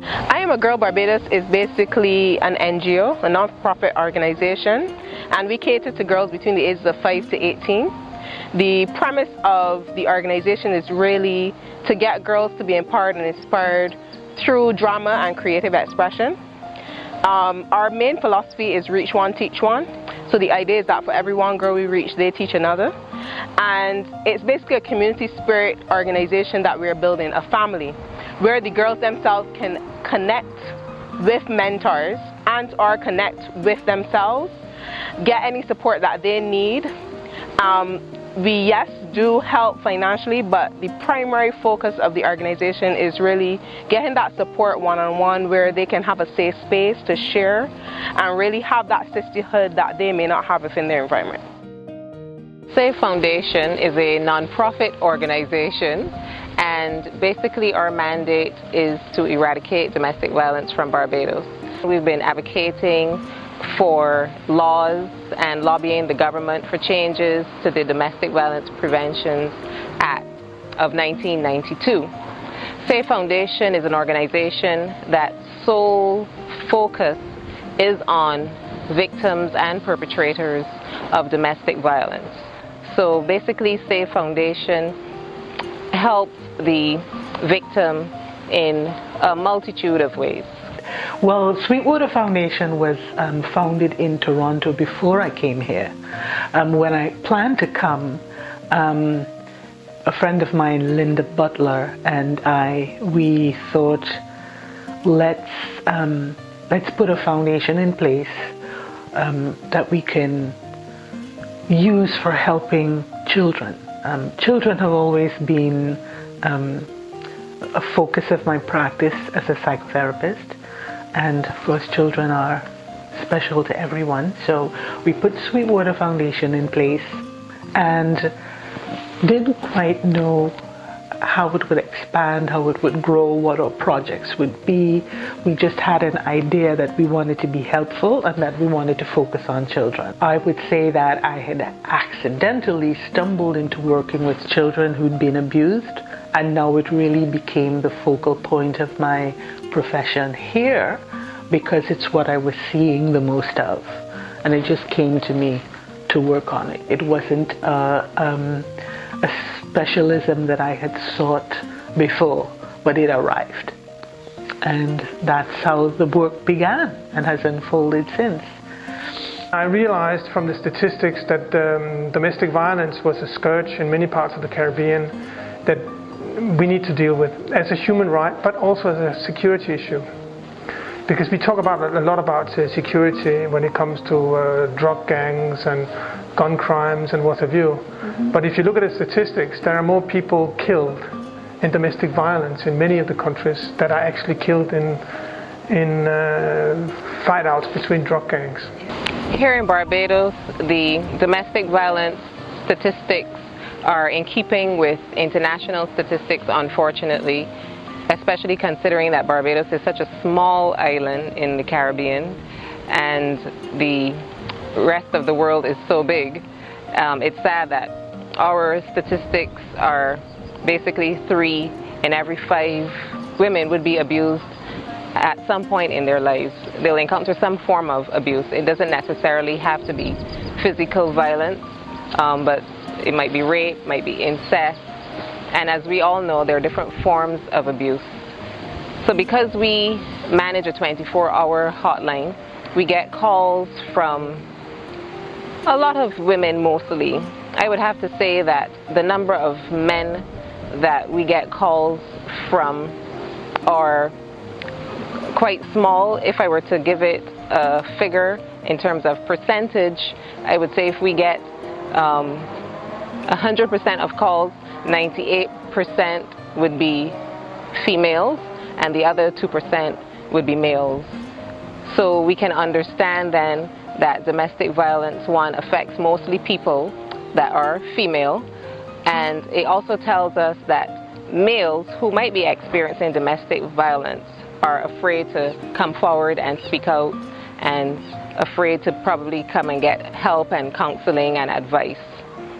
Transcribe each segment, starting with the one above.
I Am a Girl Barbados is basically an NGO, a non-profit organization, and we cater to girls between the ages of 5 to 18. The premise of the organization is really to get girls to be empowered and inspired through drama and creative expression. Our main philosophy is reach one, teach one. So the idea is that for every one girl we reach, they teach another. And it's basically a community spirit organization that we're building, a family, where the girls themselves can connect with mentors and or connect with themselves, get any support that they need. We, yes, do help financially, but the primary focus of the organization is really getting that support one-on-one where they can have a safe space to share and really have that sisterhood that they may not have within their environment. Safe Foundation is a non-profit organization, and basically our mandate is to eradicate domestic violence from Barbados. We've been advocating for laws and lobbying the government for changes to the Domestic Violence Prevention Act of 1992. Safe Foundation is an organization that sole focus is on victims and perpetrators of domestic violence. So basically Safe Foundation helps the victim in a multitude of ways. Well, Sweetwater Foundation was founded in Toronto before I came here. When I planned to come, a friend of mine, Linda Butler, and we thought, let's put a foundation in place that we can use for helping children. Children have always been a focus of my practice as a psychotherapist. And of course, children are special to everyone. So we put Sweetwater Foundation in place and didn't quite know how it would expand, how it would grow, what our projects would be. We just had an idea that we wanted to be helpful and that we wanted to focus on children. I would say that I had accidentally stumbled into working with children who'd been abused, and now it really became the focal point of my profession here because it's what I was seeing the most of, and it just came to me to work on it. It wasn't a specialism that I had sought before, but it arrived, and that's how the work began and has unfolded since. I realized from the statistics that domestic violence was a scourge in many parts of the Caribbean that we need to deal with as a human right, but also as a security issue. Because we talk a lot about security when it comes to drug gangs and gun crimes and what have you. Mm-hmm. But if you look at the statistics, there are more people killed in domestic violence in many of the countries that are actually killed in fight-outs between drug gangs. Here in Barbados, the domestic violence statistics are in keeping with international statistics, unfortunately, especially considering that Barbados is such a small island in the Caribbean and the rest of the world is so big. It's sad that our statistics are basically 3 in every 5 women would be abused at some point in their lives. They'll encounter some form of abuse. It doesn't necessarily have to be physical violence, but it might be rape, might be incest, and as we all know, there are different forms of abuse. So because we manage a 24-hour hotline, we get calls from a lot of women mostly. I would have to say that the number of men that we get calls from are quite small. If I were to give it a figure in terms of percentage, I would say if we get 100% of calls, 98% would be females and the other 2% would be males. So we can understand then that domestic violence, one, affects mostly people that are female, and it also tells us that males who might be experiencing domestic violence are afraid to come forward and speak out and afraid to probably come and get help and counseling and advice.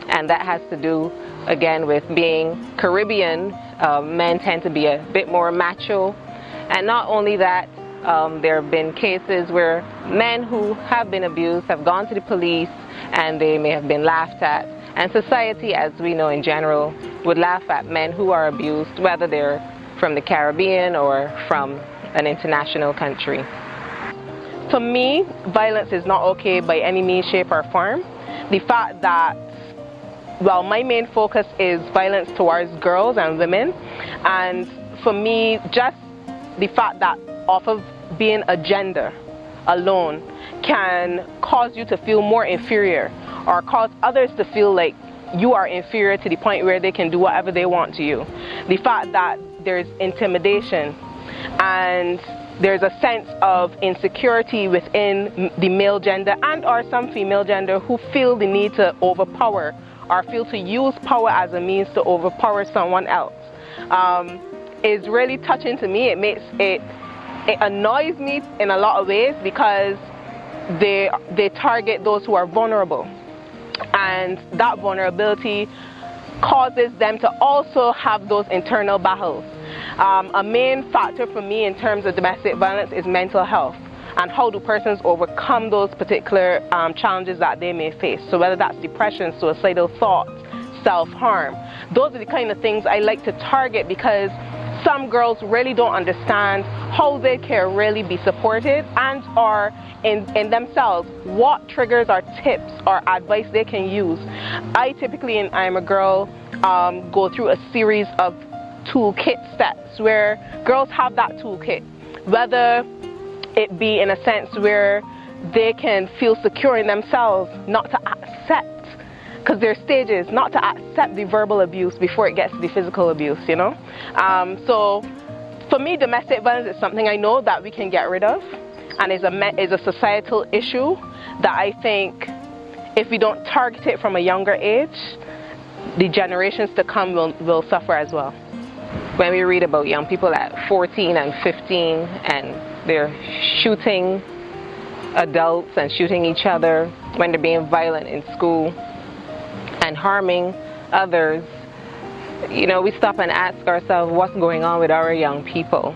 And that has to do, again, with being Caribbean. Men tend to be a bit more macho And not only that, there have been cases where men who have been abused have gone to the police and they may have been laughed at. And society, as we know in general, would laugh at men who are abused, whether they're from the Caribbean or from an international country. For me, violence is not okay by any means, shape or form. The fact that, well, my main focus is violence towards girls and women. And for me, just the fact that off of being a gender alone can cause you to feel more inferior or cause others to feel like you are inferior to the point where they can do whatever they want to you. The fact that there's intimidation and there's a sense of insecurity within the male gender and or some female gender who feel the need to overpower or feel to use power as a means to overpower someone else is really touching to me. It annoys me in a lot of ways because they target those who are vulnerable, and that vulnerability causes them to also have those internal battles. A main factor for me in terms of domestic violence is mental health and how do persons overcome those particular challenges that they may face. So whether that's depression, suicidal thoughts, self-harm, those are the kind of things I like to target because some girls really don't understand how they can really be supported and or in themselves what triggers or tips or advice they can use. I typically, in I'm a Girl, go through a series of toolkit steps where girls have that toolkit, whether it be in a sense where they can feel secure in themselves, not to accept, because there are stages, not to accept the verbal abuse before it gets to the physical abuse, you know. So for me, domestic violence is something I know that we can get rid of, and is a societal issue that I think if we don't target it from a younger age, the generations to come will suffer as well. When we read about young people at 14 and 15 and they're shooting adults and shooting each other, when they're being violent in school and harming others, you know, we stop and ask ourselves what's going on with our young people.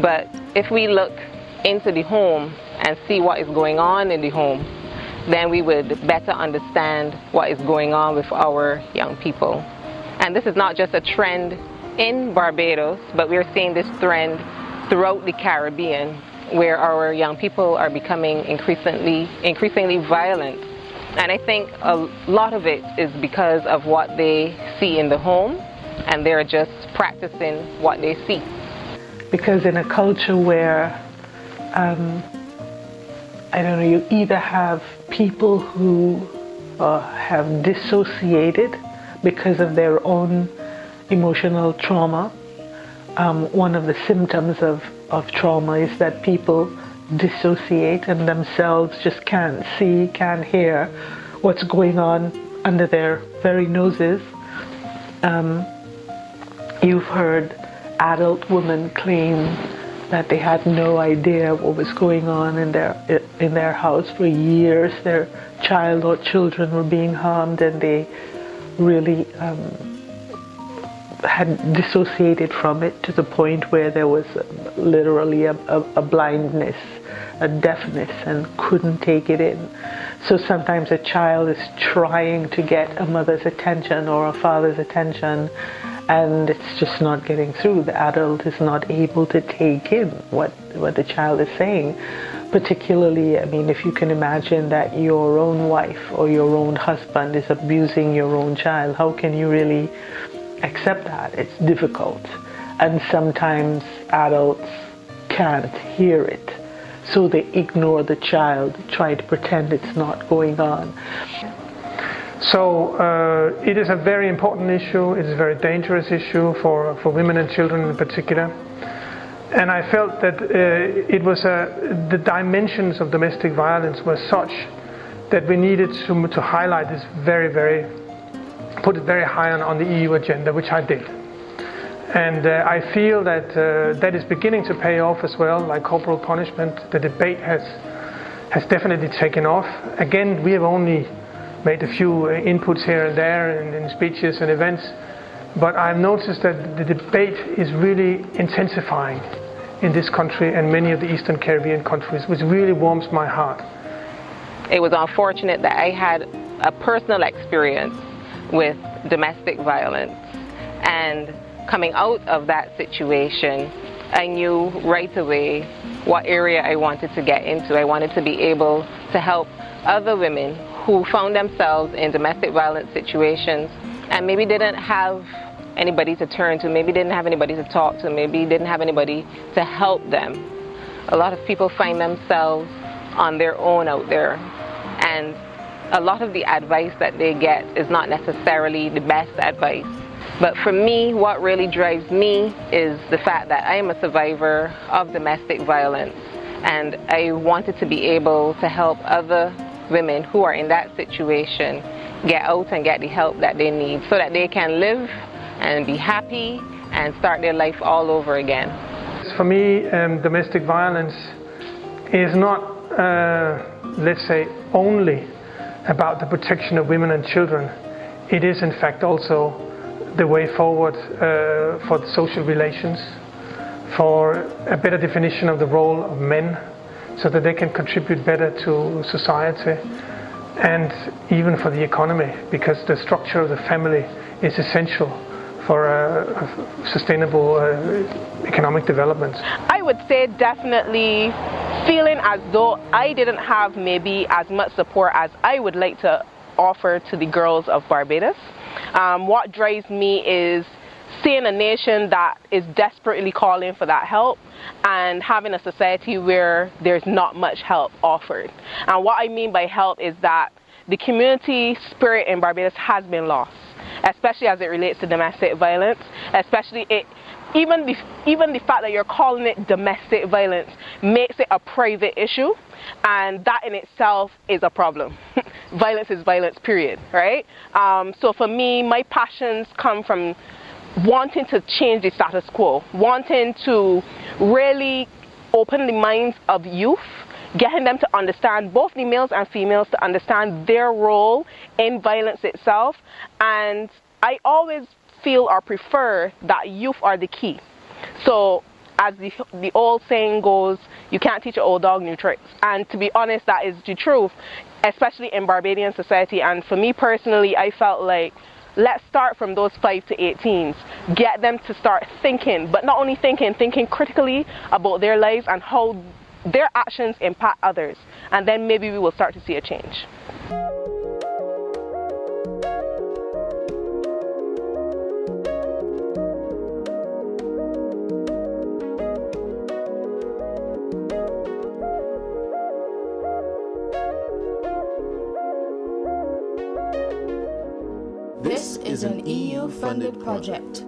But if we look into the home and see what is going on in the home, then we would better understand what is going on with our young people. And this is not just a trend in Barbados, but we're seeing this trend throughout the Caribbean, where our young people are becoming increasingly violent. And I think a lot of it is because of what they see in the home, and they're just practicing what they see. Because in a culture where, I don't know, you either have people who have dissociated because of their own emotional trauma. One of the symptoms of trauma is that people dissociate and themselves just can't see, can't hear what's going on under their very noses. You've heard adult women claim that they had no idea what was going on in their house for years. Their child or children were being harmed, and they really had dissociated from it to the point where there was literally a blindness, a deafness, and couldn't take it in. So sometimes a child is trying to get a mother's attention or a father's attention, and it's just not getting through. The adult is not able to take in what the child is saying. Particularly, I mean, if you can imagine that your own wife or your own husband is abusing your own child, how can you really accept that? It's difficult. And sometimes adults can't hear it, so they ignore the child, try to pretend it's not going on. So it is a very important issue. It is a very dangerous issue for women and children in particular. And I felt that the dimensions of domestic violence were such that we needed to highlight this put it very high on the EU agenda, which I did. And I feel that that is beginning to pay off as well, like corporal punishment. The debate has definitely taken off. Again, we have only made a few inputs here and there in speeches and events, but I've noticed that the debate is really intensifying in this country and many of the Eastern Caribbean countries, which really warms my heart. It was unfortunate that I had a personal experience with domestic violence, and coming out of that situation, I knew right away what area I wanted to get into. I wanted to be able to help other women who found themselves in domestic violence situations and maybe didn't have anybody to turn to, maybe didn't have anybody to talk to, maybe didn't have anybody to help them. A lot of people find themselves on their own out there, and a lot of the advice that they get is not necessarily the best advice. But for me, what really drives me is the fact that I am a survivor of domestic violence, and I wanted to be able to help other women who are in that situation get out and get the help that they need so that they can live and be happy and start their life all over again. For me, domestic violence is not, let's say, only about the protection of women and children. It is in fact also the way forward for the social relations, for a better definition of the role of men so that they can contribute better to society, and even for the economy, because the structure of the family is essential for sustainable economic development. I would say definitely feeling as though I didn't have maybe as much support as I would like to offer to the girls of Barbados. What drives me is seeing a nation that is desperately calling for that help and having a society where there's not much help offered. And what I mean by help is that the community spirit in Barbados has been lost, especially as it relates to domestic violence, especially even the fact that you're calling it domestic violence makes it a private issue, and that in itself is a problem. Violence is violence, period, right? So for me, my passions come from wanting to change the status quo, wanting to really open the minds of youth, getting them to understand, both the males and females, to understand their role in violence itself. And I always feel or prefer that youth are the key. So as the old saying goes, you can't teach an old dog new tricks. And to be honest, that is the truth, especially in Barbadian society. And for me personally, I felt like, let's start from those 5 to 18s. Get them to start thinking, but not only thinking critically about their lives and how their actions impact others. And then maybe we will start to see a change. This is an EU-funded project.